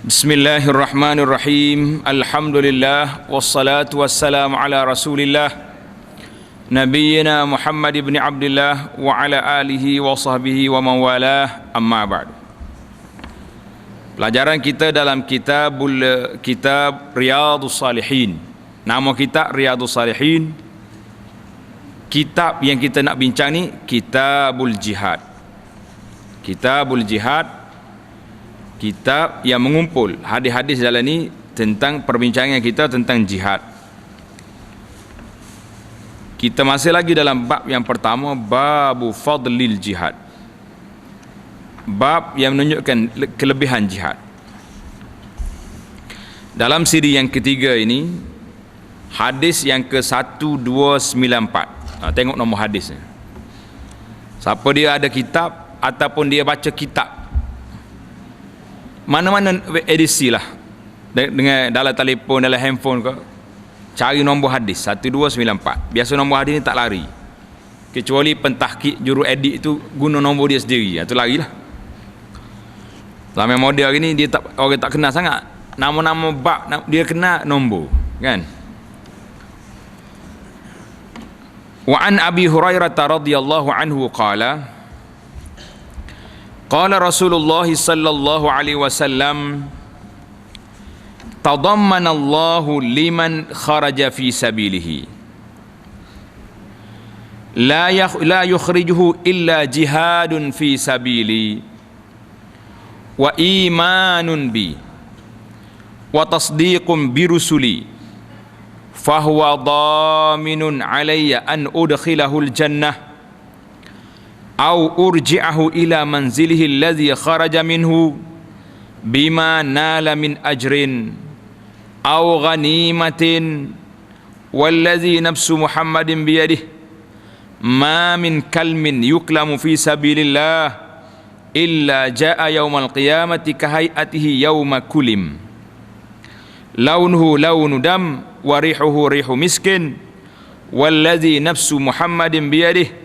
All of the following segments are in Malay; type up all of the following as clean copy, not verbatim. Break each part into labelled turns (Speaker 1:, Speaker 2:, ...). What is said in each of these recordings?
Speaker 1: Bismillahirrahmanirrahim. Alhamdulillah wassalatu wassalamu ala Rasulillah Nabiyyina Muhammad ibn Abdullah wa ala alihi wa sahbihi wa man walah. Amma ba'd. Pelajaran kita dalam kitab Riyadhus Salihin. Nama kitab Riyadhus Salihin. Kitab yang kita nak bincang ni Kitabul Jihad. Kitabul Jihad, kitab yang mengumpul hadis-hadis dalam ni tentang perbincangan kita tentang jihad. Kita masih lagi dalam bab yang pertama, babu fadlil jihad. Bab yang menunjukkan kelebihan jihad. Dalam siri yang ketiga ini, hadis yang ke-1294. Tengok nombor hadisnya. Siapa dia ada kitab ataupun dia baca kitab, mana-mana edisi lah, dengan dalam telefon, dalam handphone ke, cari nombor hadis 1294. Biasa nombor hadis ni tak lari, kecuali pentahqiq juru edit tu guna nombor dia sendiri, itu larilah. Dalam model hari ni dia tak, orang tak kenal sangat nama-nama bab, dia kenal nombor kan. Wa an Abi Hurairah radhiyallahu anhu qala qala Rasulullah sallallahu alaihi wasallam tadammana Allahu liman kharaja fi sabilihi la yukhrijuhu illa jihadun fi sabili wa imanun bi wa tasdiqun bi rusuli fahuwa dhaminun alayya an udkhilahul jannah au urji'ahu ila manzilihi alladhi kharaja minhu bima nala min ajrin au ghanimatin walladhi nafsu Muhammadin biyadihi ma min kalmin yuklamu fi sabilillah illa jaa yaumal qiyamati kahayatihi yauma kulim launuhu launu dam wa rihuhu rihu miskin walladhi nafsu Muhammadin biyadihi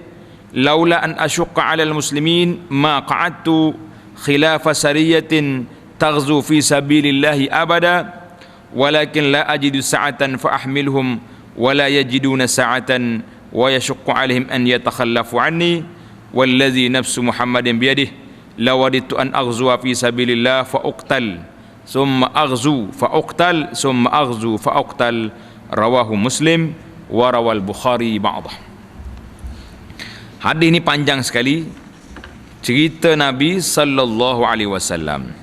Speaker 1: laula an asyqa 'alal muslimin ma qa'adtu khilafa sariyatin taghzu fi sabilillahi abada walakin la ajidu sa'atan fa ahmilhum wa la yajiduna sa'atan wa yashqu 'alaihim an yatakhallafu 'anni wallazi nafsu Muhammadin biyadihi lawaditu an aghzuwa fi sabilillah fa uqtal summa aghzu fa uqtal summa aghzu fa uqtal. Rawahu Muslim wa rawal Bukhari ba'dah. Hadis ni panjang sekali, cerita Nabi sallallahu alaihi wasallam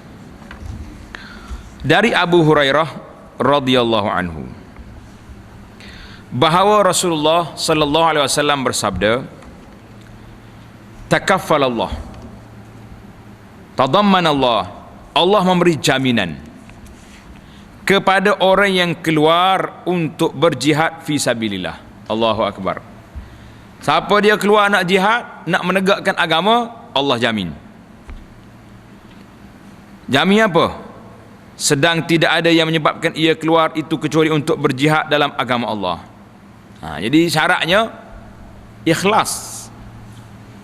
Speaker 1: dari Abu Hurairah radhiyallahu anhu bahawa Rasulullah sallallahu alaihi wasallam bersabda, takaffalallah, tadammanallah, Allah memberi jaminan kepada orang yang keluar untuk berjihad fi sabilillah. Allahu akbar. Siapa dia keluar nak jihad, nak menegakkan agama, Allah jamin. Jamin apa? Sedang tidak ada yang menyebabkan ia keluar itu kecuali untuk berjihad dalam agama Allah. Jadi syaratnya ikhlas.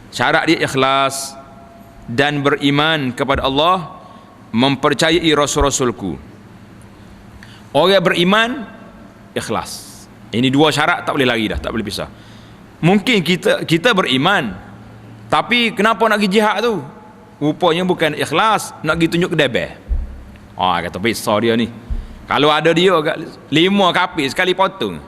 Speaker 1: Syarat dia ikhlas dan beriman kepada Allah, mempercayai Rasul-Rasulku. Orang beriman, ikhlas. Ini dua syarat, tak boleh lari dah, tak boleh pisah. Mungkin kita beriman, tapi kenapa nak pergi jihad tu? Rupanya bukan ikhlas, nak pergi tunjuk kedebeh. Kata besar dia ni. Kalau ada dia 5 kapit sekali potong,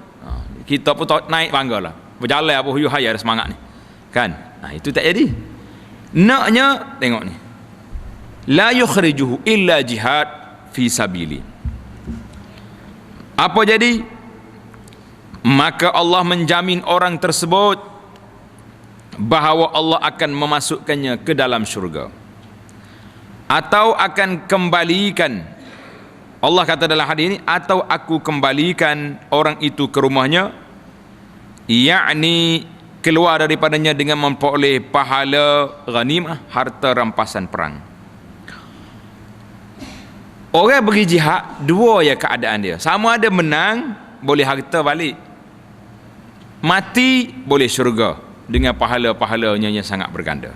Speaker 1: kita pun naik bangga lah, berjalan apa huyu haya, ada semangat ni kan. Itu tak jadi. Naknya tengok ni, la yukhrijuhu illa jihad fi sabili. Apa jadi? Maka Allah menjamin orang tersebut bahawa Allah akan memasukkannya ke dalam syurga, atau akan kembalikan, Allah kata dalam hadis ini, atau aku kembalikan orang itu ke rumahnya, yakni keluar daripadanya dengan memperoleh pahala ghanimah, harta rampasan perang. Orang pergi jihad, dua ya keadaan dia. Sama ada menang, boleh harta balik, mati boleh syurga dengan pahala-pahalanya yang sangat berganda.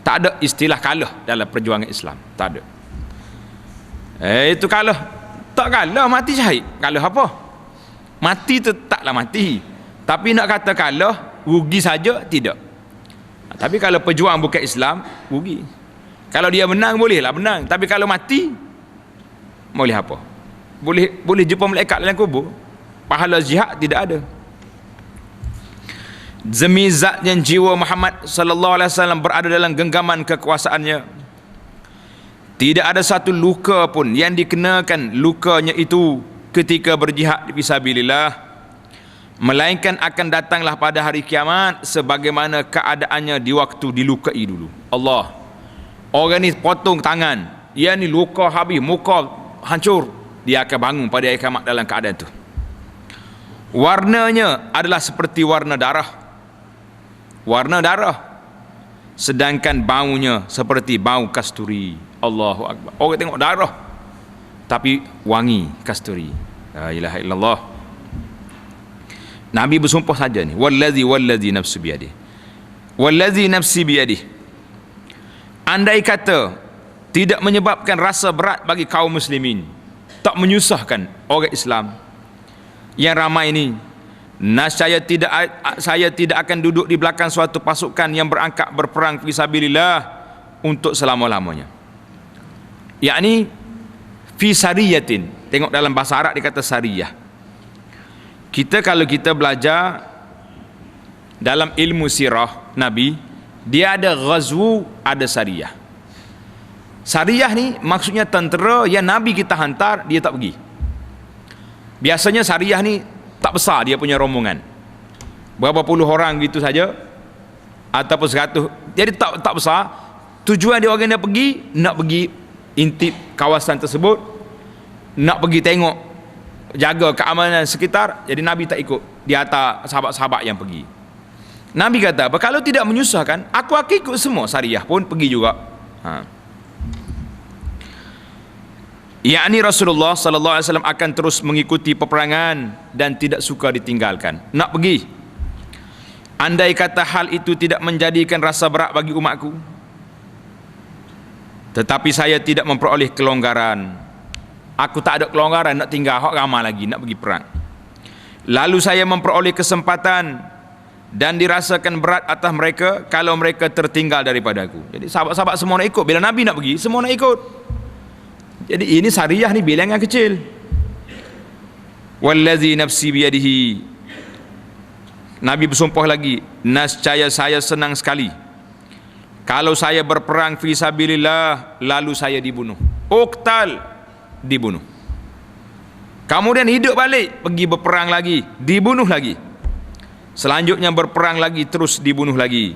Speaker 1: Tak ada istilah kalah dalam perjuangan Islam, tak ada. Itu kalau tak kalah mati syahid. Kalah apa? Mati tu taklah mati. Tapi nak kata kalah, rugi saja tidak. Tapi kalau pejuang bukan Islam, rugi. Kalau dia menang bolehlah menang, tapi kalau mati boleh apa? Boleh jumpa malaikat dalam kubur. Pahala jihad tidak ada. Demi zat yang jiwa Muhammad sallallahu alaihi wasallam berada dalam genggaman kekuasaannya, tidak ada satu luka pun yang dikenakan lukanya itu ketika berjihad fisabilillah, melainkan akan datanglah pada hari kiamat sebagaimana keadaannya di waktu dilukai dulu. Allah, orang ni potong tangan, ia ni luka habis, muka hancur, dia akan bangun pada hari kiamat dalam keadaan itu. Warnanya adalah seperti warna darah, sedangkan baunya seperti bau kasturi. Allahu Akbar. Orang tengok darah tapi wangi kasturi. La ilaha illallah. Nabi bersumpah saja ni, wallazi nafsu biyadih, wallazi nafsi biyadih, andai kata tidak menyebabkan rasa berat bagi kaum muslimin, tak menyusahkan orang Islam yang ramai ini, saya tidak akan duduk di belakang suatu pasukan yang berangkat berperang fisabilillah untuk selama-lamanya. Yakni fi sariyatin. Tengok dalam bahasa Arab dia kata sariyah. Kalau kita belajar dalam ilmu sirah Nabi, dia ada ghazwu, ada sariyah. Sariyah ni maksudnya tentera yang Nabi kita hantar, dia tak pergi. Biasanya sariyah ni tak besar dia punya rombongan, berapa puluh orang gitu saja ataupun 100. Jadi tak besar. Tujuan dia orang dia pergi, nak pergi intip kawasan tersebut, nak pergi tengok, jaga keamanan sekitar. Jadi Nabi tak ikut, dia hantar sahabat-sahabat yang pergi. Nabi kata apa? Kalau tidak menyusahkan, aku akan ikut semua. Sariyah pun pergi juga. Yakni Rasulullah sallallahu alaihi wasallam akan terus mengikuti peperangan dan tidak suka ditinggalkan. Nak pergi. Andai kata hal itu tidak menjadikan rasa berat bagi umatku, tetapi saya tidak memperoleh kelonggaran. Aku tak ada kelonggaran nak tinggal hak ramai lagi nak pergi perang. Lalu saya memperoleh kesempatan dan dirasakan berat atas mereka kalau mereka tertinggal daripada aku. Jadi sahabat-sahabat semua nak ikut. Bila Nabi nak pergi, semua nak ikut. Jadi ini sariyah ni bilangan kecil. Wallazi nafsi biyadihi, Nabi bersumpah lagi, nescaya saya senang sekali kalau saya berperang fi sabilillah lalu saya dibunuh. Uqtal, dibunuh. Kemudian hidup balik, pergi berperang lagi, dibunuh lagi. Selanjutnya berperang lagi, terus dibunuh lagi.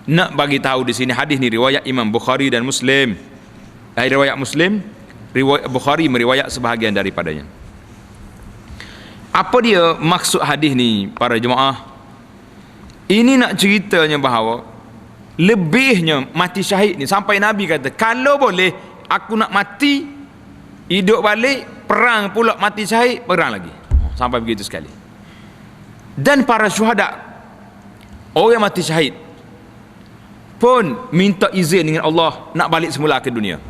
Speaker 1: Nak bagi tahu di sini, hadis ni riwayat Imam Bukhari dan Muslim. Riwayat Muslim, riwayat Bukhari meriwayat sebahagian daripadanya. Apa dia maksud hadis ni para jemaah? Ini nak ceritanya bahawa lebihnya mati syahid ni, sampai Nabi kata kalau boleh aku nak mati, hidup balik, perang pula mati syahid, perang lagi. Sampai begitu sekali. Dan para syuhada, orang yang mati syahid pun minta izin dengan Allah nak balik semula ke dunia.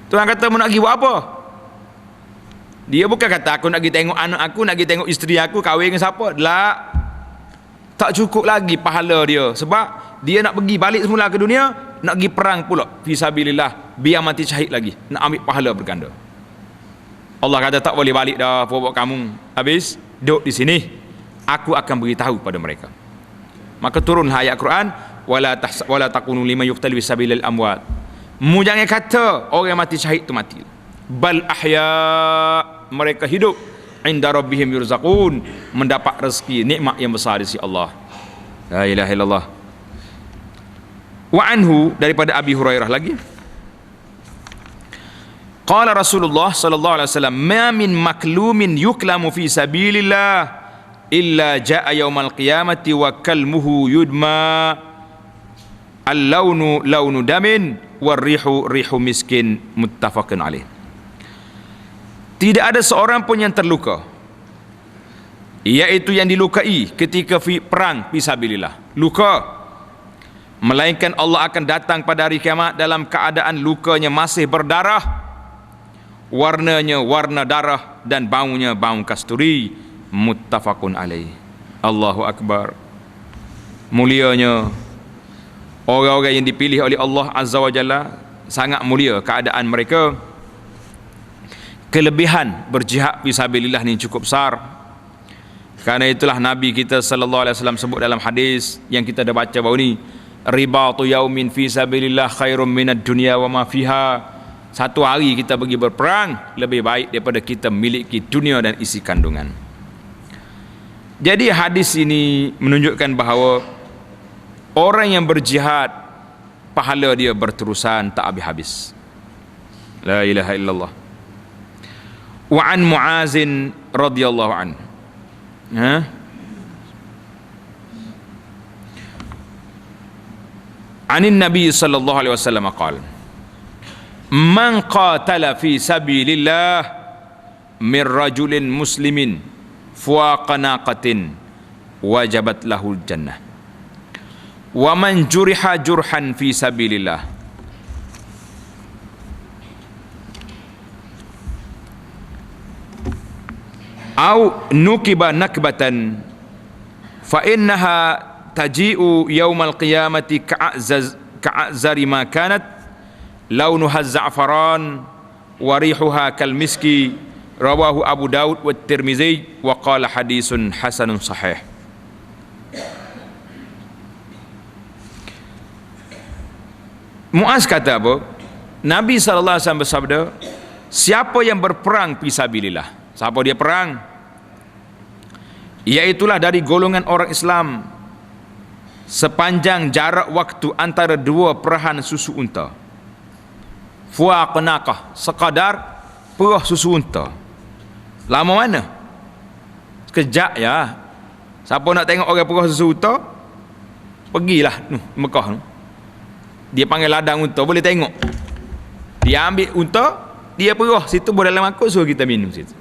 Speaker 1: Tuhan kata, nak pergi buat apa? Dia bukan kata aku nak pergi tengok anak aku, nak pergi tengok isteri aku, kahwin dengan siapa. Lah, tak cukup lagi pahala dia. Sebab dia nak pergi balik semula ke dunia, nak pergi perang pula fisabilillah, biar mati syahid lagi, nak ambil pahala berganda. Allah kata tak boleh balik dah buat kamu. Habis duduk di sini, aku akan beritahu pada mereka. Maka turun ayat Quran, wala takunu liman yuqtalu fisabilil amwat. Mu jangan kata orang yang mati syahid tu mati. Bal ahya, mereka hidup, inda rabbihim yurzaqun, mendapat rezeki nikmat yang besar di sisi Allah. La ilaha illallah. Wa anhu, daripada Abi Hurairah lagi, qala Rasulullah sallallahu alaihi wasallam, ma min maklumin yuklamu fi sabilillah illa jaa yaumal qiyamati wa kalmuhu yudma al-launu launu damin warrihu rihu miskin, muttafaqun alaih. Tidak ada seorang pun yang terluka, iaitu yang dilukai ketika perang fisabilillah, luka melainkan Allah akan datang pada hari kiamat dalam keadaan lukanya masih berdarah, warnanya warna darah, dan baunya bau kasturi. Muttafaqun alaih. Allahu Akbar. Mulianya orang-orang yang dipilih oleh Allah Azza wa Jalla, sangat mulia keadaan mereka. Kelebihan berjihad fisabilillah ni cukup besar. Karena itulah Nabi kita sallallahu alaihi wasallam sebut dalam hadis yang kita dah baca baru ni, ribatu yaumin fisabilillah khairum minad dunya wa ma fiha. Satu hari kita pergi berperang lebih baik daripada kita memiliki dunia dan isi kandungan. Jadi hadis ini menunjukkan bahawa orang yang berjihad, pahala dia berterusan tak habis-habis. La ilaha illallah. Wa an Muazin radhiyallahu anhu. Anin Nabi sallallahu alaihi wasallam qala: Man qatala fi sabilillah min rajulin muslimin fuaqa naqatin wajabat lahul jannah. Wa man juriha jurhan fi sabilillah au nukiba nakbatan fa innaha taji'u yaumal qiyamati ka'azari ma kanat launuha za'faran wa rihuha kal miski. Rawahu Abu Daud wa Tirmizi wa qala hadisun hasanun sahih. Muaz kata apa? Nabi SAW bersabda, siapa yang berperang fisabilillah, siapa dia perang, iaitulah dari golongan orang Islam sepanjang jarak waktu antara dua perahan susu unta. Fuaqnaqah, sekadar perah susu unta. Lama mana? Sekejap ya. Siapa nak tengok orang perah susu unta, pergilah Mekah tu. Dia panggil ladang unta, boleh tengok. Dia ambil unta, dia perah situ, boleh dalam angkut, suruh kita minum situ.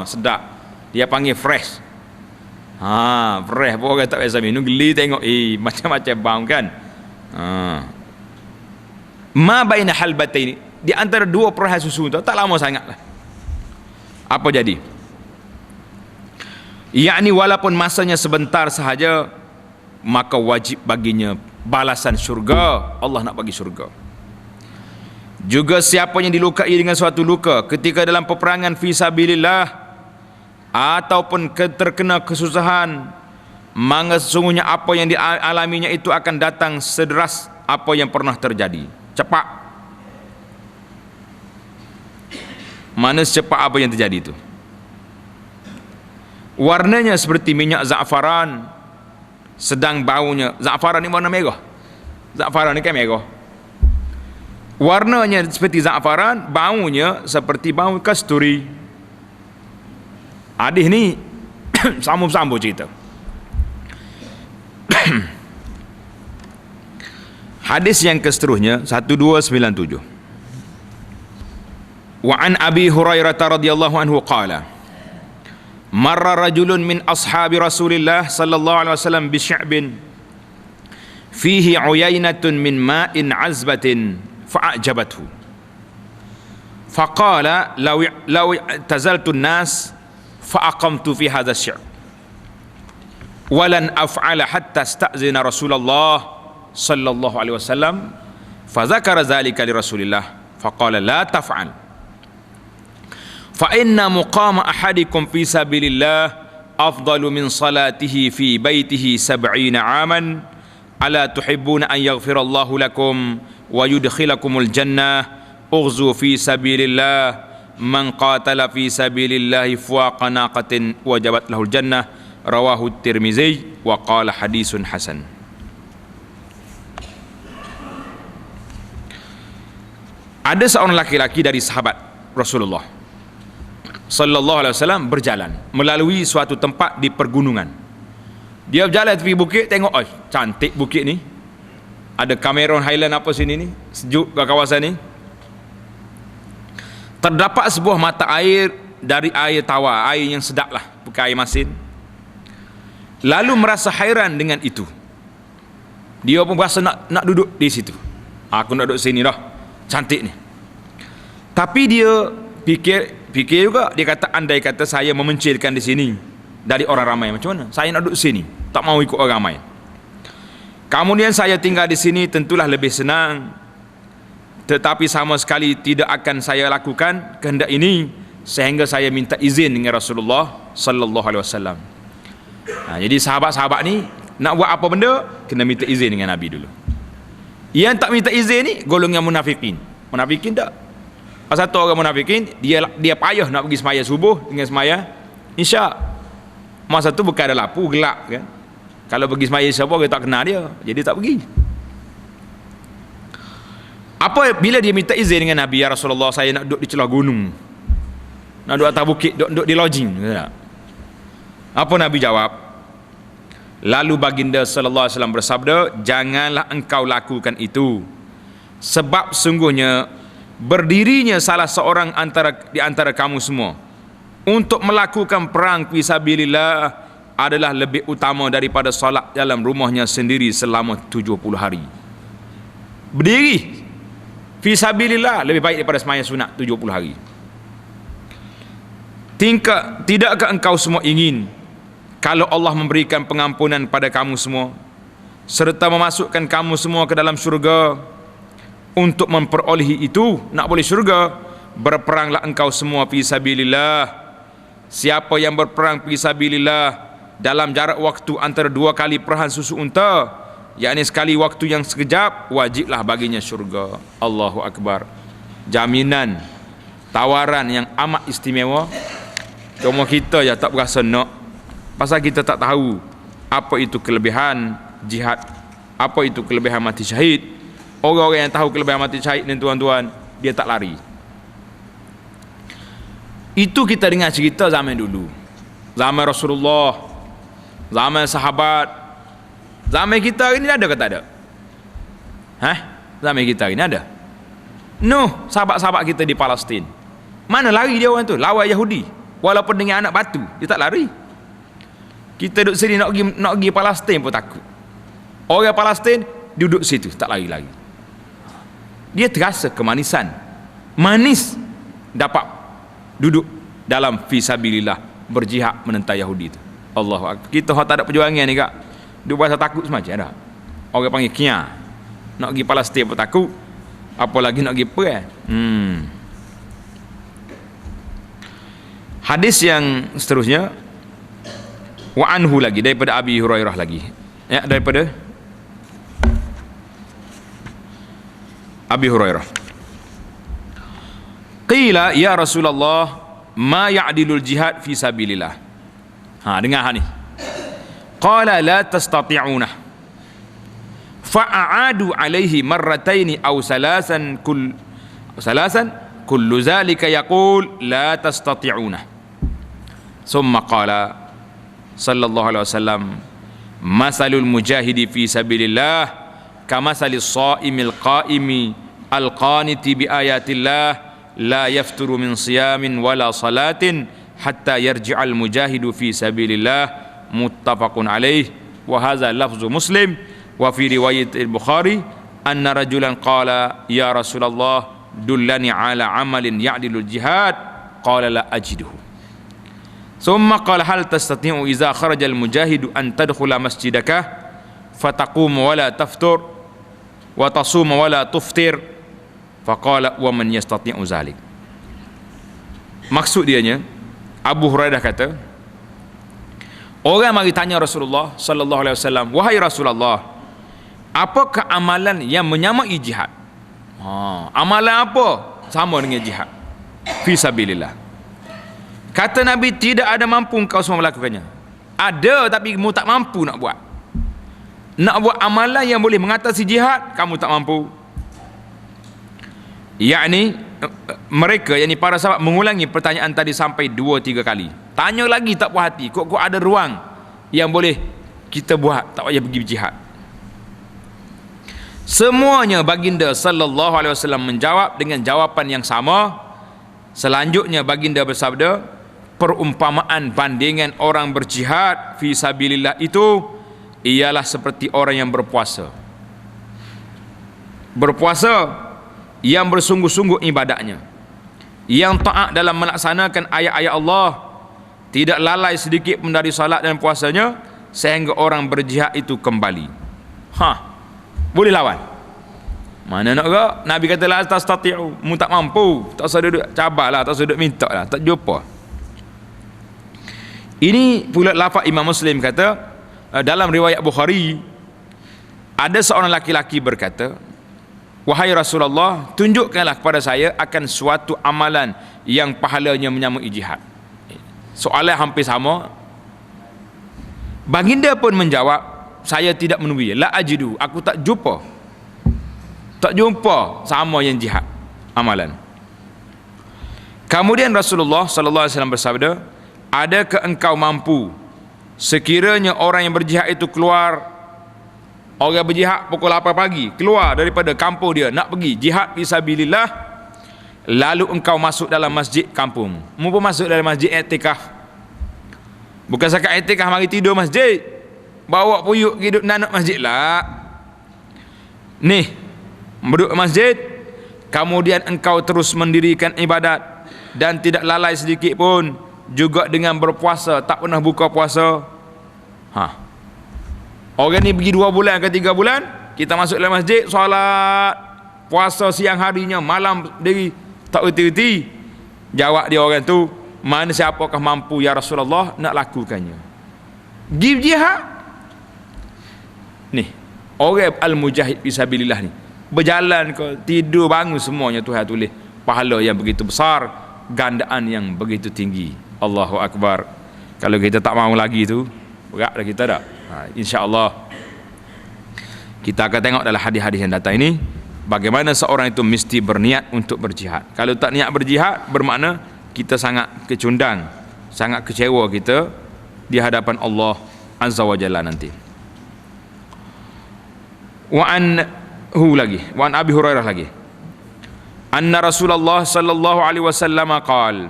Speaker 1: Sedap. Dia panggil fresh. Fresh pun orang tak biasa minum, geli tengok, macam-macam bau kan. Ma baina halbataini, di antara dua perahan susu tu tak lama sangatlah. Apa jadi? Yakni walaupun masanya sebentar sahaja, maka wajib baginya balasan syurga. Allah nak bagi syurga. Juga siapa yang dilukai dengan suatu luka ketika dalam peperangan fisabilillah ataupun terkena kesusahan, maka sesungguhnya apa yang dialaminya itu akan datang sederas apa yang pernah terjadi. Cepat. Mana secepat apa yang terjadi itu. Warnanya seperti minyak za'faran, sedang baunya, za'faran ni warna merah. Za'faran ni kan merah. Warnanya seperti za'faran, baunya seperti bau kasturi. Hadis ni sambung-sambung cerita. Hadis yang keseterusnya 1297. Wa an Abi Hurairah radhiyallahu anhu qala: Marra rajulun min ashabi Rasulillah sallallahu alaihi wasallam bi sya'bin fihi uyainatun min ma'in azbatin fa'ajabathu. Faqala law tazaltu an-nas fa'aqamtu fi hadha asy-sya'b walan af'ala hatta sta'zina Rasulullah sallallahu alaihi wasallam. Fa dzakara dzalika li Rasulillah faqala la taf'al fa inna muqama ahadikum fi sabilillah afdalu min salatihi fi baitihi 70 aman ala tuhibbuna an yaghfirallahu lakum wa yudkhilakumul jannah ughzu fi sabilillah man qatala fi sabilillah fuaqa naqatin wajabat lahul jannah. Rawahu Tirmizi wa qala hadisun hasan. Ada seorang laki-laki dari sahabat Rasulullah sallallahu alaihi wasallam berjalan melalui suatu tempat di pergunungan. Dia berjalan tepi bukit, tengok, cantik bukit ni. Ada Cameron Highland apa sini ni, sejuk ke kawasan ni. Terdapat sebuah mata air dari air tawar, air yang sedap lah, bukan air masin. Lalu merasa hairan dengan itu. Dia pun berasa nak duduk di situ. Aku nak duduk sini dah, cantik ni. Tapi dia fikir juga, dia kata andai kata saya memencilkan di sini dari orang ramai, macam mana? Saya nak duduk sini, tak mau ikut orang ramai. Kemudian saya tinggal di sini tentulah lebih senang. Tetapi sama sekali tidak akan saya lakukan kehendak ini sehingga saya minta izin dengan Rasulullah sallallahu alaihi wasallam. Jadi sahabat-sahabat ni nak buat apa benda kena minta izin dengan Nabi dulu. Yang tak minta izin ni golongan munafikin. Munafikin tak. Satu orang munafikin dia payah nak pergi semaya subuh dengan semaya Isyak. Masa tu bukan ada lampu, gelap kan. Kalau pergi semaya siapa kita tak kenal dia, jadi tak pergi. Apa bila dia minta izin dengan Nabi, ya Rasulullah saya nak duduk di celah gunung, nak duduk atas bukit, duduk di lodging. Apa Nabi jawab? Lalu baginda sallallahu alaihi wasallam bersabda, janganlah engkau lakukan itu, sebab sungguhnya berdirinya salah seorang di antara kamu semua untuk melakukan perang fisabilillah adalah lebih utama daripada solat dalam rumahnya sendiri selama 70 hari. Berdiri fisabilillah lebih baik daripada sembahyang sunat 70 hari. Tidakkah engkau semua ingin kalau Allah memberikan pengampunan pada kamu semua serta memasukkan kamu semua ke dalam syurga? Untuk memperolehi itu, nak boleh syurga, berperanglah engkau semua fisabilillah. Siapa yang berperang fisabilillah dalam jarak waktu antara 2 kali perahan susu unta, yakni sekali waktu yang sekejap, wajiblah baginya syurga. Allahu Akbar. Jaminan, tawaran yang amat istimewa. Cuma kita je tak berasa nak, pasal kita tak tahu apa itu kelebihan jihad, apa itu kelebihan mati syahid. Orang-orang yang tahu kelebihan mati syahid ni tuan-tuan, dia tak lari. Itu kita dengar cerita zaman dulu, zaman Rasulullah, zaman sahabat. Zaman kita hari ni ada ke tak ada? Zaman kita hari ni ada? No, sahabat-sahabat kita di Palestin, mana lari dia orang tu? Lawan Yahudi, walaupun dengan anak batu, dia tak lari. Kita duduk sini nak pergi Palestin pun takut. Orang Palestin duduk situ, tak lari-lari. Dia terasa kemanisan, manis dapat duduk dalam fisabilillah, berjihad menentang Yahudi itu. Allahu Akbar. Kita tak ada perjuangan ni kak, dia berasa takut semacam dah. Orang panggil kia, nak pergi Palestin pun takut, apalagi nak pergi perang. Hadis yang seterusnya, wa anhu lagi, daripada Abi Hurairah lagi, ya, daripada Abi Hurairah. Qila ya Rasulullah ma ya'dilul jihad fi sabilillah. Dengar ni. Qala la tastati'una. Fa'aadu alaihi marrataini aw salasan kullu zalika yaqul la tastati'una. Summa qala sallallahu alaihi wasallam masalul mujahidi fi sabilillah kamasalis shaimil qaimi alqaniti bi ayatillah la yafturu min siyamin wala salatin hatta yarji'al mujahidu fi sabilillah, muttafaqun alaih. Wa hadza lafzu Muslim. Wa fi riwayat al-Bukhari anna rajulan qala ya Rasulullah dullani ala amalin ya'dilul jihad, qala la ajiduhu. Thumma qala hal tastati'u idza kharaja al-mujahidu an tadkhula masjidaka fataqumu wa la taftur wa tasuma wa la tuftir, faqala wa man yastati'u zalik. Maksud dianya, Abu Hurairah kata, orang mari tanya Rasulullah sallallahu alaihi wasallam, wahai Rasulullah, apakah amalan yang menyamai jihad? Amalan apa sama dengan jihad fi sabilillah? Kata Nabi, tidak ada mampu kau semua melakukannya. Ada tapi kamu tak mampu nak buat. Nak buat amalan yang boleh mengatasi jihad, kamu tak mampu. Yakni mereka, yakni para sahabat mengulangi pertanyaan tadi sampai 2-3 kali. Tanya lagi tak puas hati, kok ada ruang yang boleh kita buat, tak payah pergi jihad. Semuanya baginda sallallahu alaihi wasallam menjawab dengan jawapan yang sama. Selanjutnya baginda bersabda, perumpamaan bandingan orang berjihad fi sabilillah itu ialah seperti orang yang berpuasa. berpuasa, yang bersungguh-sungguh ibadahnya, yang taat dalam melaksanakan ayat-ayat Allah, tidak lalai sedikit pun dari salat dan puasanya, sehingga orang berjihad itu kembali. Boleh lawan. Mana nak ke? Nabi kata la tastati'u, mu tak mampu, tak usah duduk cabarlah, tak usah duduk minta lah, tak jumpa. Ini pula lafaz Imam Muslim kata, dalam riwayat Bukhari, ada seorang laki-laki berkata, wahai Rasulullah, tunjukkanlah kepada saya akan suatu amalan yang pahalanya menyamai jihad. Soalan hampir sama. Baginda pun menjawab, saya tidak menemui, la ajidu, aku tak jumpa sama yang jihad amalan. Kemudian Rasulullah sallallahu alaihi wasallam bersabda, adakah engkau mampu sekiranya orang yang berjihad itu keluar, orang berjihad pukul 8 pagi, keluar daripada kampung dia nak pergi jihad fisabilillah, lalu engkau masuk dalam masjid kampung, mu pun masuk dalam masjid i'tikaf, bukan sakat i'tikaf mari tidur masjid, bawa puyuk hidup nanuk masjid lah, nih duduk masjid, kemudian engkau terus mendirikan ibadat dan tidak lalai sedikit pun, juga dengan berpuasa, tak pernah buka puasa. Orang ni pergi 2 bulan ke 3 bulan, kita masuk dalam masjid, solat, puasa siang harinya, malam diri, tak reti-reti. Jawab dia orang tu, mana siapakah mampu ya Rasulullah nak lakukannya? Give jihad. Nih, orang al-mujahid fisabilillah ni, berjalan ke tidur bangun semuanya Tuhan tulis pahala yang begitu besar, gandaan yang begitu tinggi. Allahu Akbar. Kalau kita tak mau lagi tu, berat dah kita dah. InsyaAllah kita akan tengok dalam hadis-hadis yang datang ini bagaimana seorang itu mesti berniat untuk berjihad. Kalau tak niat berjihad, bermakna kita sangat kecundang, sangat kecewa kita di hadapan Allah Azza wa Jalla nanti. Wa an Abi Hurairah lagi, anna Rasulullah sallallahu alaihi wasallam qala,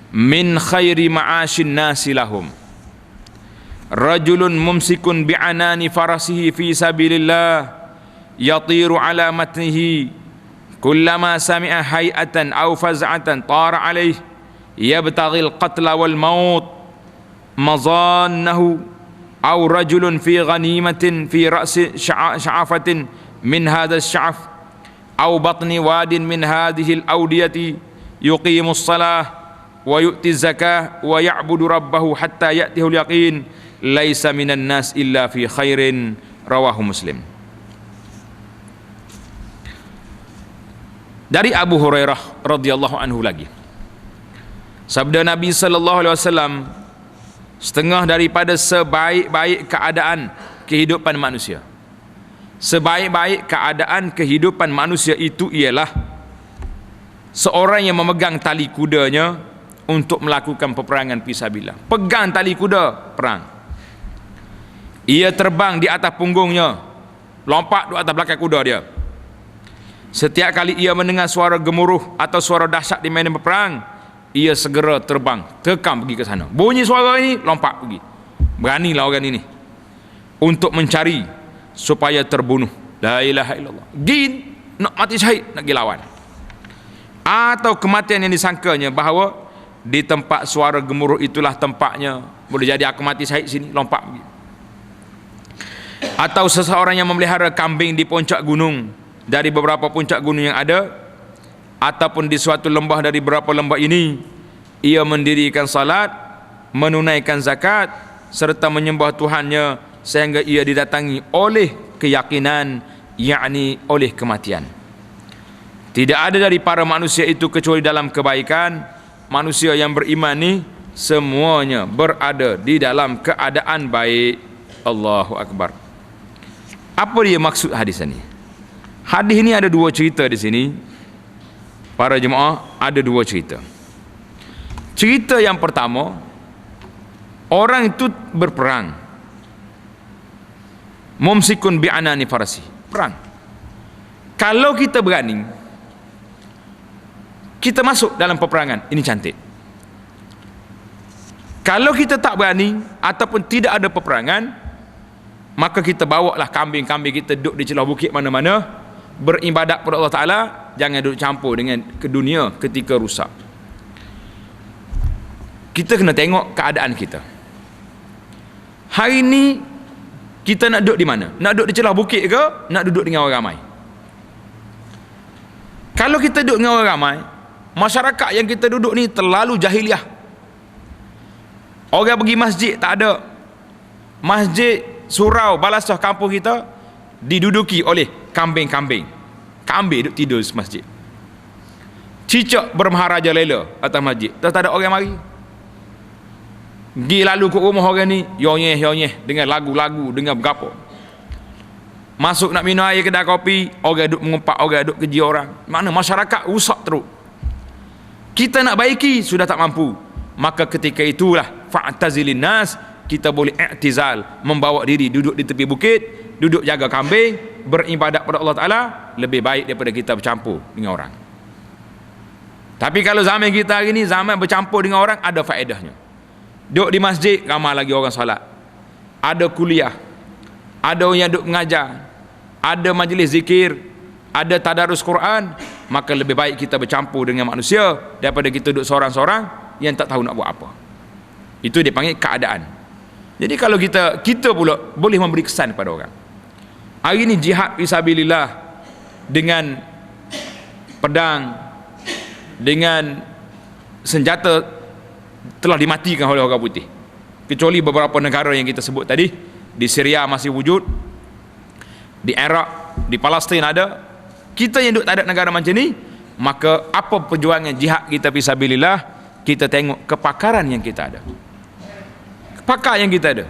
Speaker 1: min khairi ma'asyin nasi lahum rajulun mumsikun bi'anani farasihi fi sabilillah yatiru ala matnihi kullama sami'a hay'atan aw faz'atan tara alayhi yabtaghil qatla wal maut mazannahu aw rajulun fi ghanimatin fi ra'si sya'afatin min hadha sya'af aw batni wadin min hadhihi al-awdiyati yuqimus salah wa yu'ti zakah wa ya'budu rabbahu hatta ya'tihul yaqin laisa minan nas illa fi khairin, rawahu Muslim. Dari Abu Hurairah radhiyallahu anhu lagi, sabda Nabi sallallahu alaihi wasallam, setengah daripada sebaik-baik keadaan kehidupan manusia, sebaik-baik keadaan kehidupan manusia itu ialah seorang yang memegang tali kudanya untuk melakukan peperangan fisabilillah. Pegang tali kuda, perang. Ia terbang di atas punggungnya, lompat di atas belakang kuda dia. Setiap kali ia mendengar suara gemuruh atau suara dahsyat di medan berperang, ia segera terbang, tekam pergi ke sana. Bunyi suara ini, lompat pergi. Beranilah orang ini untuk mencari supaya terbunuh. La ilaha illallah. Gin nak mati syahid, nak pergi lawan. Atau kematian yang disangkanya bahawa di tempat suara gemuruh itulah tempatnya, boleh jadi aku mati syahid sini, lompat pergi. Atau seseorang yang memelihara kambing di puncak gunung dari beberapa puncak gunung yang ada, ataupun di suatu lembah dari beberapa lembah ini, ia mendirikan salat, menunaikan zakat serta menyembah Tuhannya sehingga ia didatangi oleh keyakinan, yakni oleh kematian. Tidak ada dari para manusia itu kecuali dalam kebaikan. Manusia yang beriman ni semuanya berada di dalam keadaan baik. Allahu Akbar. Apa dia maksud hadis ini? Hadis ini ada 2 cerita di sini. Para jemaah, ada 2 cerita. Cerita yang pertama, orang itu berperang, mumsikun bi'anani farasi, perang. Kalau kita berani, kita masuk dalam peperangan, ini cantik. Kalau kita tak berani ataupun tidak ada peperangan, maka kita bawalah kambing-kambing kita duduk di celah bukit mana-mana, beribadat kepada Allah Ta'ala, jangan duduk campur dengan ke dunia ketika rusak. Kita kena tengok keadaan kita. Hari ni kita nak duduk di mana? Nak duduk di celah bukit ke? Nak duduk dengan orang ramai? Kalau kita duduk dengan orang ramai, masyarakat yang kita duduk ni terlalu jahiliah. Orang pergi masjid tak ada. Masjid, surau, balasah kampung kita diduduki oleh kambing-kambing. Kambing duduk tidur di masjid. Cicak bermaharaja lela atas masjid. Tak ada orang mari. Pergi lalu ke rumah orang ni, yonyeh dengan lagu-lagu, dengan berapa. Masuk nak minum air kedai kopi, orang duduk mengumpat, orang duduk keji orang. Mana masyarakat rusak teruk. Kita nak baiki sudah tak mampu. Maka ketika itulah fa'tazilin nas, kita boleh i'tizal, membawa diri duduk di tepi bukit, duduk jaga kambing, beribadat pada Allah Ta'ala, lebih baik daripada kita bercampur dengan orang. Tapi kalau zaman kita hari ni, zaman bercampur dengan orang, ada faedahnya. Duduk di masjid, ramai lagi orang solat. Ada kuliah, ada orang yang duduk mengajar, ada majlis zikir, ada tadarus Quran. Maka lebih baik kita bercampur dengan manusia daripada kita duduk seorang-seorang yang tak tahu nak buat apa. Itu dipanggil keadaan. Jadi kalau kita pula boleh memberi kesan kepada orang. Hari ini jihad fisabilillah dengan pedang, dengan senjata telah dimatikan oleh orang putih. Kecuali beberapa negara yang kita sebut tadi. Di Syria masih wujud, di Iraq, di Palestin ada. Kita yang duduk tak ada negara macam ni, maka apa perjuangan jihad kita fisabilillah, kita tengok kepakaran yang kita ada. Pakar yang kita ada.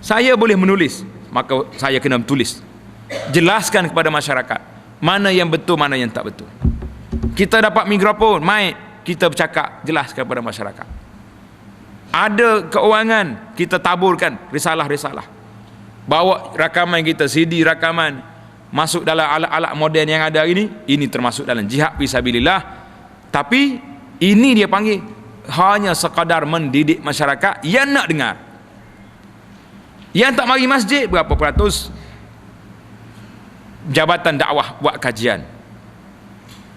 Speaker 1: Saya boleh menulis, maka saya kena tulis. Jelaskan kepada masyarakat mana yang betul, mana yang tak betul. Kita dapat mikrofon, mic, kita bercakap, jelaskan kepada masyarakat. Ada keuangan, kita taburkan risalah-risalah. Bawa rakaman kita, CD rakaman, masuk dalam alat-alat moden yang ada ini. Ini termasuk dalam jihad fisabilillah. Tapi ini dia panggil hanya sekadar mendidik masyarakat yang nak dengar. Yang tak mari masjid berapa peratus? Jabatan dakwah buat kajian.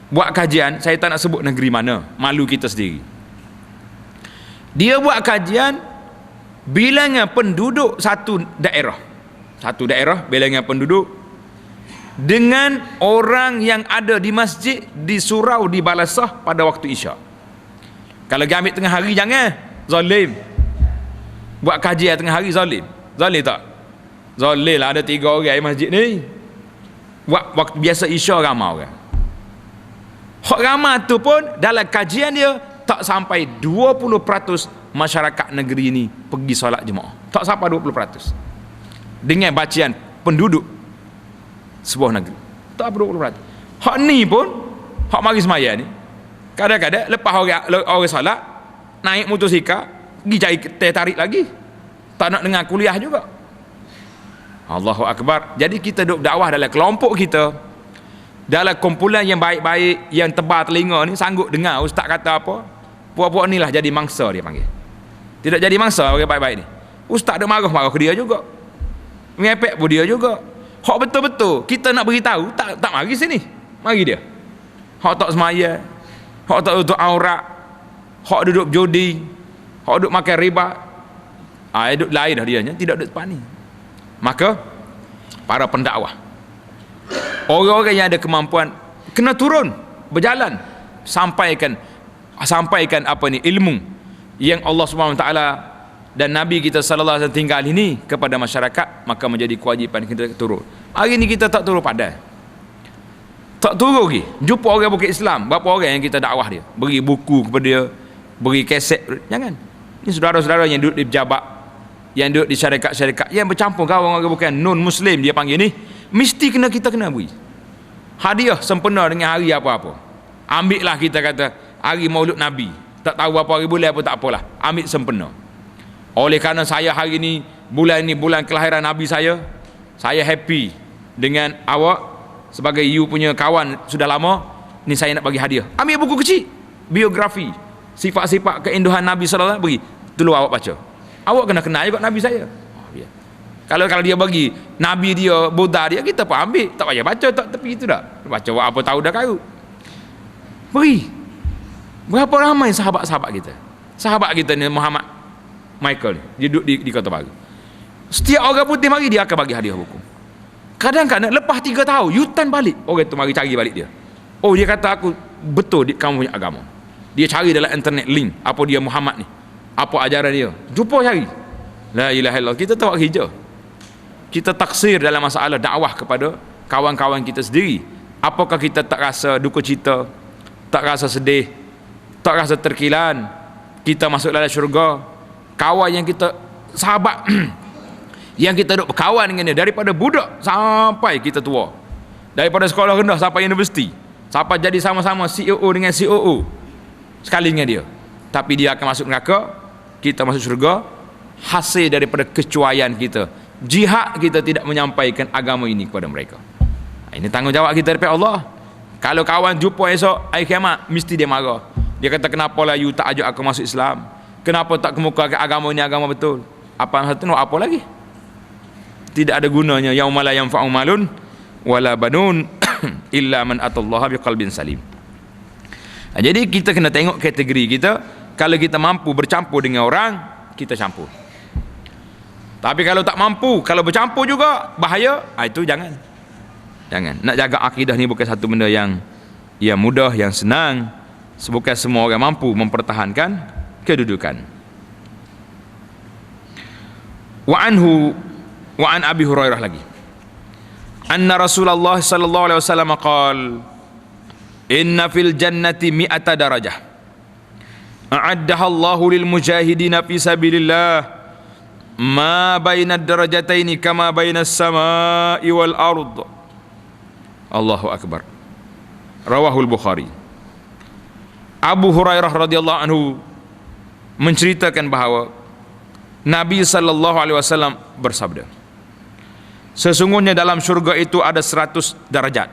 Speaker 1: Buat kajian, saya tak nak sebut negeri mana, malu kita sendiri. Dia buat kajian bilangan penduduk satu daerah, bilangan penduduk dengan orang yang ada di masjid, di surau, di balasah pada waktu Isyak. Kalau dia ambil tengah hari, jangan zalim. Buat kajian tengah hari, zalim tak? Zalim lah, ada 3 orang di masjid ni. Buat waktu biasa Isyak ramai orang. Hak ramai tu pun dalam kajian dia tak sampai 20% masyarakat negeri ini pergi solat jemaah. Tak sampai 20%. Dengan bacaan penduduk sebuah negeri. Tak sampai 20%. Hak ni pun, hak mari semaya ni, kadang-kadang lepas orang solat, naik motosikal, pergi cari teh tarik lagi. Tak nak dengar kuliah juga. Allahu Akbar. Jadi kita duduk dakwah dalam kelompok kita, dalam kumpulan yang baik-baik, yang tebal telinga ni, sanggup dengar ustaz kata apa. Puak-puak ni lah jadi mangsa, dia panggil. Tidak jadi mangsa orang baik-baik ni. Ustaz dia marah ke dia juga, ngepek pun dia juga. Hak betul-betul kita nak beritahu, tak mari sini, mari dia. Hak tak semaya, hak tak tutup aurat, hak duduk judi, hak duduk makan riba, duduk lain dah dia, tidak duduk depan ni. Maka para pendakwah, orang-orang yang ada kemampuan, kena turun berjalan, sampaikan apa ni, ilmu yang Allah Subhanahu Wa Taala dan Nabi kita sallallahu alaihi wasallam tinggal ini kepada masyarakat. Maka menjadi kewajipan kita turun. Hari ni kita tak turun padan, tak turun lagi. Jumpa orang bukit Islam, berapa orang yang kita dakwah dia, beri buku kepada dia, beri kaset. Jangan. Ini saudara-saudara yang duduk di pejabat, yang duduk di syarikat-syarikat, yang bercampur kawan orang bukan non muslim, dia panggil ni, mesti kita kena beri hadiah sempena dengan hari apa-apa. Ambil lah, kita kata hari Maulud Nabi, tak tahu apa hari bulan apa, tak apalah, ambil sempena. Oleh kerana saya hari ni, bulan ni bulan kelahiran Nabi saya happy dengan awak sebagai you punya kawan sudah lama ni, saya nak bagi hadiah. Ambil buku kecil, biografi, sifat-sifat keindahan Nabi sallallahu alaihi wasallam, beri, tolong awak baca. Awak kena kenal juga Nabi saya. Kalau dia bagi Nabi dia, Buddha dia, kita pun ambil. Tak payah baca tak tepi itu dah. Baca apa tahu dah kau. Beri. Berapa ramai sahabat-sahabat kita. Sahabat kita ni Muhammad Michael ni, dia duduk di Kota Baru. Setiap orang putih mari dia akan bagi hadiah buku. Kadang-kadang lepas 3 tahun yutan balik, orang tu mari cari balik dia. Oh, dia kata aku betul kamu punya agama. Dia cari dalam internet link apa dia Muhammad ni, apa ajaran dia, jumpa cari. La ilaha illallah. Kita tak hijau. Kita taksir dalam masalah dakwah kepada kawan-kawan kita sendiri. Apakah kita tak rasa duka cita, tak rasa sedih, tak rasa terkilan kita masuk dalam syurga? Kawan yang kita, sahabat yang kita duduk berkawan dengan dia daripada budak sampai kita tua, daripada sekolah rendah sampai universiti, sampai jadi sama-sama CEO dengan COO sekali dengan dia, tapi dia akan masuk neraka, kita masuk syurga hasil daripada kecuaian kita, jihad kita tidak menyampaikan agama ini kepada mereka. Ini tanggungjawab kita daripada Allah. Kalau kawan jumpa esok hari kiamat, mesti dia marah. Dia kata, kenapalah you tak ajak aku masuk Islam, kenapa tak kemukakan agama ini agama betul? Apa satu nak apa lagi? Tidak ada gunanya. Yauma la yanfa'u malun wala banun illa man atallaha biqalbin salim. Jadi kita kena tengok kategori kita. Kalau kita mampu bercampur dengan orang, kita campur. Tapi kalau tak mampu, kalau bercampur juga bahaya, itu jangan. Nak jaga akidah ni bukan satu benda yang mudah, yang senang. Bukan semua orang mampu mempertahankan kedudukan. Wa an Abi Hurairah lagi, anna Rasulullah sallallahu alaihi wasallam qala, inna fil jannati mi'ata darajah a'addaha Allahu lil mujahidina fi sabilillah ma baina ad-darajataini kama baina as-samai wal ard. Allahu akbar. Rawahul Bukhari. Abu Hurairah radhiyallahu anhu menceritakan bahawa Nabi sallallahu alaihi wasallam bersabda, sesungguhnya dalam syurga itu ada 100 darajat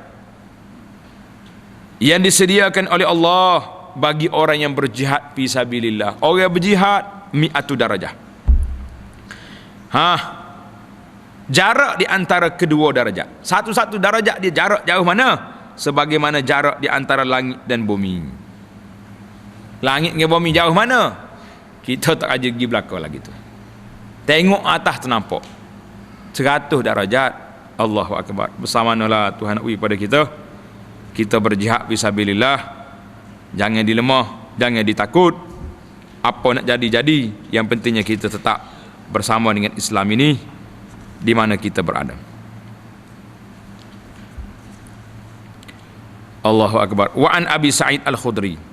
Speaker 1: yang disediakan oleh Allah bagi orang yang berjihad fi sabilillah. Orang berjihad mi'atu darajah. Jarak di antara kedua darajat. Satu-satu darajat dia jarak jauh mana? Sebagaimana jarak di antara langit dan bumi. Langit dengan bumi jauh mana? Kita tak aja pergi belakang lagi tu. Tengok atas ternampak 100 darajat. Allahu akbar. Bersamalah Tuhan nak beri pada kita. Kita berjihad fisabilillah. Jangan dilemah, jangan ditakut. Apa nak jadi-jadi, yang pentingnya kita tetap bersama dengan Islam ini di mana kita berada. Allahu akbar. Wa an Abi Sa'id Al-Khudri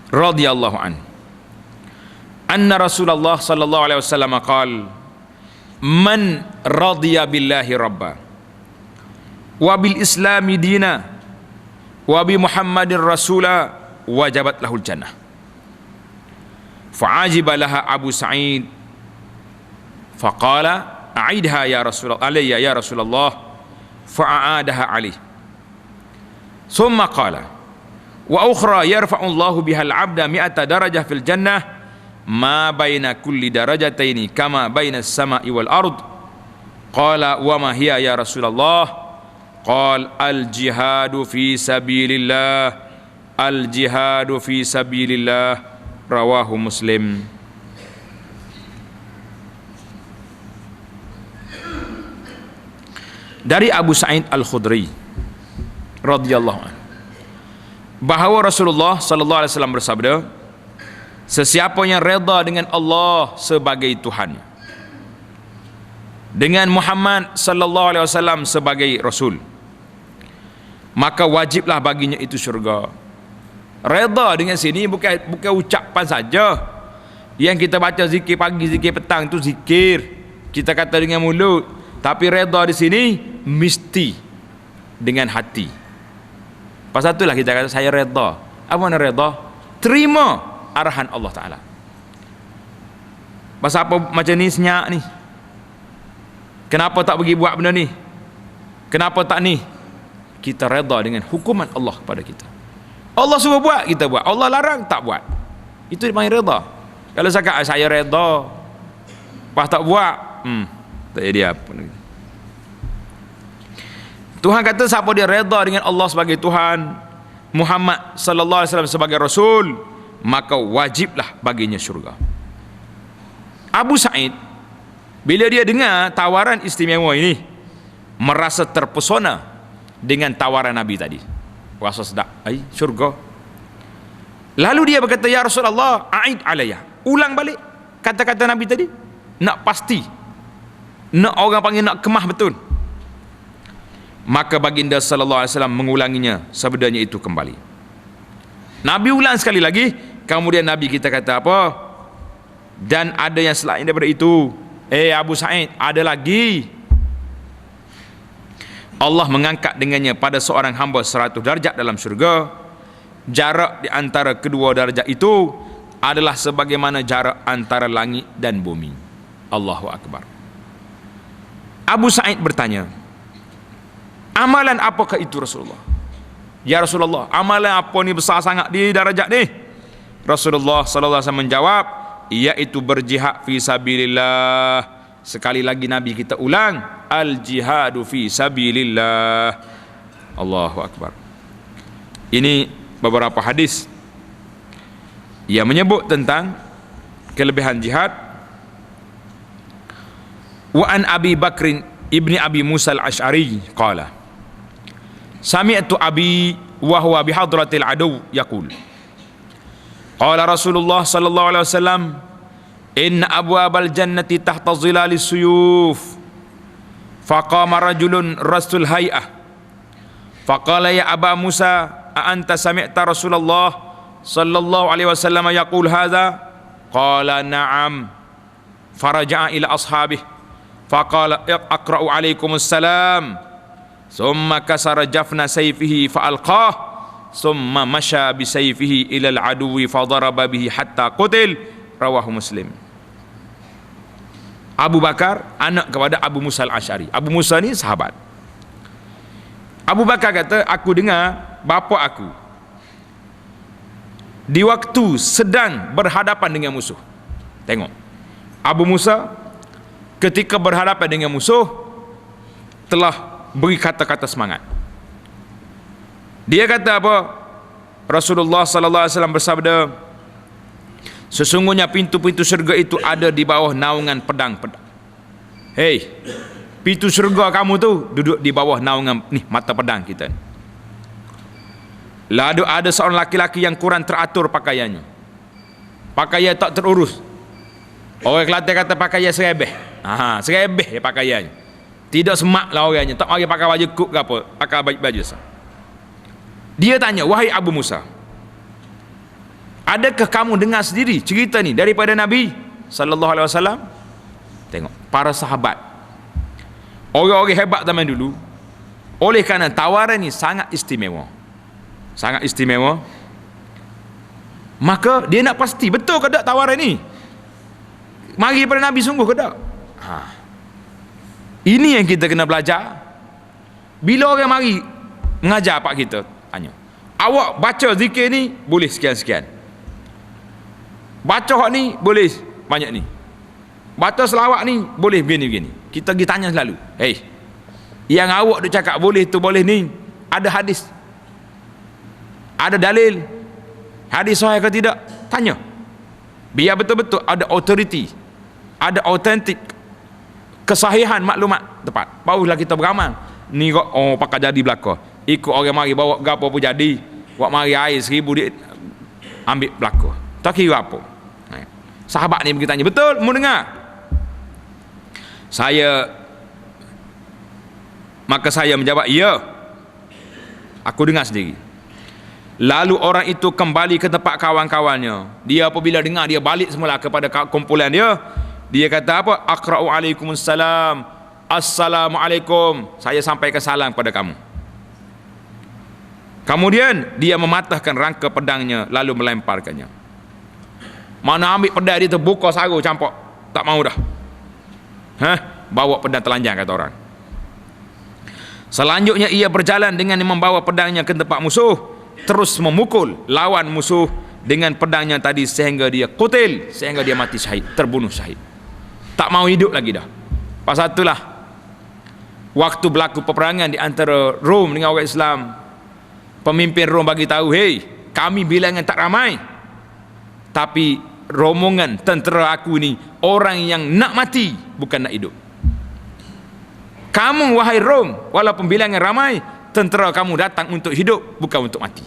Speaker 1: radhiyallahu anhu anna Rasulullah sallallahu alaihi wasallam qala, man radiya billahi rabba wa bil islami dina wa bi Muhammadin rasula wajabat lahul jannah. Fa'ajiba laha Abu Sa'id faqala a'idha ya Rasulullah alayya ya Rasulullah, fa'aadaha alayh. Thumma qala wa ukhra yarfa'u Allahu biha al-'abda mi'ata darajah fil jannah ma baina kulli darajataini kama baina as-sama'i wal ard. Qala wa ma hiya ya Rasulullah? Qala al-jihadu fi sabilillah, al-jihadu fi sabilillah. Rawahu Muslim. Dari Abu Sa'id Al-Khudri radhiyallahu anhu bahawa Rasulullah sallallahu alaihi wasallam bersabda, sesiapa yang redha dengan Allah sebagai Tuhan, dengan Muhammad sallallahu alaihi wasallam sebagai Rasul, maka wajiblah baginya itu syurga. Redha dengan sini bukan ucapan saja. Yang kita baca zikir pagi, zikir petang tu zikir, kita kata dengan mulut, tapi redha di sini mesti dengan hati. Pasal itulah kita kata saya redha. Apa makna redha? Terima arahan Allah Ta'ala. Pasal apa macam ni senyak ni? Kenapa tak pergi buat benda ni? Kenapa tak ni? Kita redha dengan hukuman Allah kepada kita. Allah suruh buat, kita buat. Allah larang, tak buat. Itu dipanggil redha. Kalau cakap saya redha, pas tak buat, Tak jadi apa lagi. Tuhan kata siapa dia redha dengan Allah sebagai Tuhan, Muhammad sallallahu alaihi wasallam sebagai rasul, maka wajiblah baginya syurga. Abu Sa'id bila dia dengar tawaran istimewa ini, merasa terpesona dengan tawaran Nabi tadi. Rasa sedap, syurga. Lalu dia berkata, ya Rasulullah, a'id alayya, ulang balik kata-kata Nabi tadi. Nak pasti, nak orang panggil nak kemah betul. Maka baginda sallallahu alaihi wasallam mengulanginya sabdanya itu kembali. Nabi ulang sekali lagi, kemudian Nabi kita kata apa? Dan ada yang selain daripada itu. Abu Sa'id, ada lagi. Allah mengangkat dengannya pada seorang hamba 100 darjat dalam syurga. Jarak di antara kedua darjat itu adalah sebagaimana jarak antara langit dan bumi. Allahu Akbar. Abu Sa'id bertanya, amalan apakah itu Rasulullah? Ya Rasulullah, amalan apa ni besar sangat di darajat ni? Rasulullah sallallahu alaihi wasallam menjawab, iaitu berjihad fi sabilillah. Sekali lagi Nabi kita ulang, al jihadu fi sabilillah. Allahu Akbar. Ini beberapa hadis yang menyebut tentang kelebihan jihad. Wa an Abi Bakrin ibni Abi Musa al-Ash'ari qala sami'tu abi wa huwa bihadratil adu yaqul qala Rasulullah sallallahu alaihi wasallam inna abwabal jannati tahta zilalis suyuf faqama rajulun rasul hay'ah faqala ya Aba Musa a anta sami'ta Rasulullah sallallahu alaihi wasallam yaqul hadha qala na'am faraja'a ila ashabihi faqala aqra'u alaikumussalam thumma kasara jafna sayfihi fa'alqah thumma masya bisayfihi ila al-aduwi fadaraba bihi hatta qutil. Rawahu Muslim. Abu Bakar anak kepada Abu Musa al-Ash'ari. Abu Musa ni sahabat. Abu Bakar kata, aku dengar bapa aku di waktu sedang berhadapan dengan musuh. Tengok, Abu Musa ketika berhadapan dengan musuh telah beri kata-kata semangat. Dia kata apa? Rasulullah sallallahu alaihi wasallam bersabda, sesungguhnya pintu-pintu syurga itu ada di bawah naungan pedang-pedang. Hei, pintu syurga kamu tu duduk di bawah naungan ni mata pedang kita. Lalu ada seorang laki-laki yang kurang teratur pakaiannya, pakaian tak terurus. Orang Kelantan kata pakaian serebeh. Serebeh pakaiannya. Tidak semak lah orangnya. Tak mari pakai baju kuk ke apa, pakai baju sah. Dia tanya, wahai Abu Musa, adakah kamu dengar sendiri cerita ni daripada Nabi sallallahu alaihi wasallam? Tengok, para sahabat, orang-orang hebat zaman dulu, oleh kerana tawaran ni sangat istimewa, sangat istimewa, maka dia nak pasti betul ke tak tawaran ni mari daripada Nabi sungguh ke tak? Ini yang kita kena belajar. Bila orang mari mengajar pak kita, tanya, awak baca zikir ni boleh sekian-sekian, baca hak ni boleh banyak ni, baca selawat ni boleh begini-begini. Kita pergi tanya selalu, hey, yang awak duk cakap boleh tu boleh ni, ada hadis, ada dalil, hadis sahih ke tidak? Tanya, biar betul-betul ada authority, ada autentik kesahihan maklumat tepat, barulah kita beramal. Ni kok pakai jadi belaka, ikut orang mari bawa gapo pun jadi, buat mari air 1000 dia ambil belaka, tak kira apa. Sahabat ni pergi tanya, betul mu dengar? Maka saya menjawab, ya, aku dengar sendiri. Lalu orang itu kembali ke tempat kawan-kawannya. Dia apabila dengar, dia balik semula kepada kumpulan dia. Dia kata apa? Aqra'u alaikumussalam, assalamualaikum, saya sampaikan salam kepada kamu. Kemudian dia mematahkan rangka pedangnya lalu melemparkannya. Mana ambil pedang dia terbuka sarung campak, tak mau dah. Bawa pedang telanjang kata orang. Selanjutnya ia berjalan dengan membawa pedangnya ke tempat musuh, terus memukul lawan musuh dengan pedangnya tadi sehingga dia qutil, sehingga dia mati syahid, terbunuh syahid. Tak mau hidup lagi dah. Pasal itulah waktu berlaku peperangan di antara Rom dengan orang Islam, pemimpin Rom bagi tahu, "Hei, kami bilangan tak ramai, tapi rombongan tentera aku ni orang yang nak mati, bukan nak hidup. Kamu wahai Rom, walaupun bilangan ramai, tentera kamu datang untuk hidup, bukan untuk mati."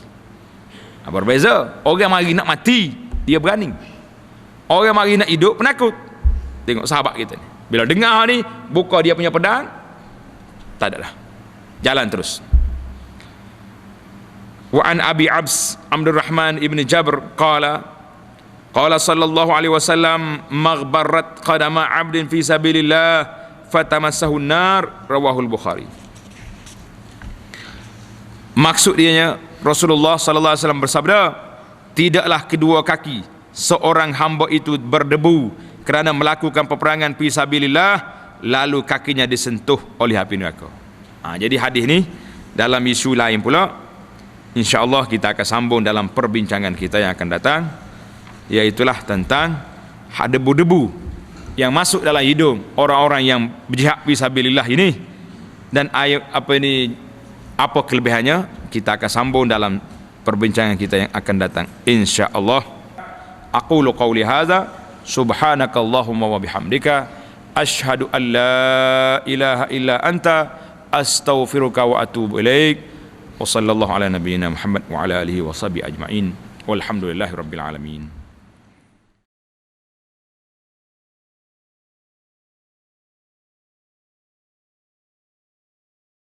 Speaker 1: Berbeza. Orang mari nak mati, dia berani. Orang mari nak hidup, penakut. Tengok sahabat kita ni, bila dengar ni, buka dia punya pedang, tak adalah, jalan terus. Wa an Abi Abs Abdul Rahman ibn Jabr qala sallallahu alaihi wasallam, maghbarat qadama 'abdin fi sabilillah fatamassahu an-nar, rawahul Bukhari. Maksud dianya, Rasulullah sallallahu alaihi wasallam bersabda, tidaklah kedua kaki seorang hamba itu berdebu kerana melakukan peperangan fi sabilillah lalu kakinya disentuh oleh api neraka. Jadi hadis ni dalam isu lain pula, insya-Allah kita akan sambung dalam perbincangan kita yang akan datang, iaitulah tentang debu-debu yang masuk dalam hidung orang-orang yang berjihad fi sabilillah ini, dan apa kelebihannya, kita akan sambung dalam perbincangan kita yang akan datang, insya-Allah. Aqulu qawli hadza subhanakallahumma wa bihamdika asyhadu an la ilaha illa anta astaghfiruka wa atubu ilaik. Wa sallallahu ala nabiyyina Muhammad wa ala alihi wa sahbihi ajma'in. Walhamdulillahi rabbil alamin.